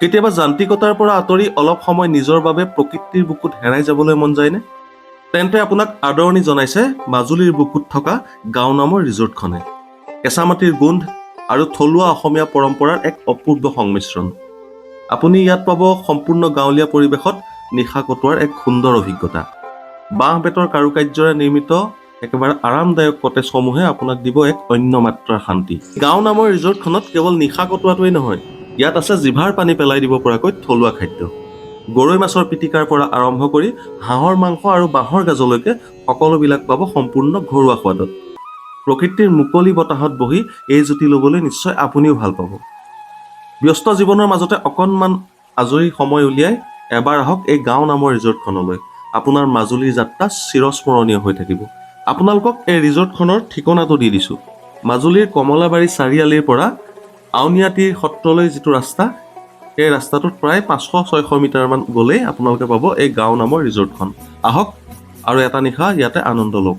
কেতিয়াবা যান্ত্ৰিকতাৰ পৰা আঁতৰি অলপ সময় নিজৰ বাবে প্ৰকৃতিৰ বুকুত হেৰাই যাবলৈ মন যায়নে? তেন্তে আপোনাক আদৰণি জনাইছে মাজুলীৰ বুকুত থকা গাঁও নামৰ ৰিজৰ্টখনে। কেঁচা মাটিৰ গোন্ধ আৰু থলুৱা অসমীয়া পৰম্পৰাৰ এক অপূৰ্ব সংমিশ্ৰণ। আপুনি ইয়াত পাব সম্পূৰ্ণ গাঁৱলীয়া পৰিৱেশত নিশা কটোৱাৰ এক সুন্দৰ অভিজ্ঞতা। বাঁহ বেতৰ কাৰুকাৰ্যৰে নিৰ্মিত একেবাৰে আৰামদায়ক কটেজসমূহে আপোনাক দিব এক অন্য মাত্ৰাৰ শান্তি। গাঁও নামৰ ৰিজৰ্টখনত কেৱল নিশা কটোৱাটোৱেই নহয়, ইয়াত আছে জিভাৰ পানী পেলাই দিব পৰাকৈ থলুৱা খাদ্য। গৰৈ মাছৰ পিটিকাৰ পৰা আৰম্ভ কৰি হাঁহৰ মাংস আৰু বাঁহৰ গাজলৈকে সকলোবিলাক পাব সম্পূৰ্ণ ঘৰুৱা সোৱাদত। প্ৰকৃতিৰ মুকলি বতাহত বহি এই জুতি ল'বলৈ নিশ্চয় আপুনিও ভাল পাব। ব্যস্ত জীৱনৰ মাজতে অকণমান আজৰি সময় উলিয়াই এবাৰ আহক এই গাঁও নামৰ ৰিজৰ্টখনলৈ। আপোনাৰ মাজুলীৰ যাত্ৰা চিৰস্মৰণীয় হৈ থাকিব। আপোনালোকক এই ৰিজৰ্টখনৰ ঠিকনাটো দি দিছোঁ। মাজুলীৰ কমলাবাৰী চাৰিআলিৰ পৰা আউনীআটী সত্ৰলৈ যিটো ৰাস্তা, সেই ৰাস্তাটোত প্ৰায় 500-600 মিটাৰমান গ'লেই আপোনালোকে পাব এই গাঁও নামৰ ৰিজৰ্টখন। আহক আৰু এটা নিশা ইয়াতে আনন্দ লওক।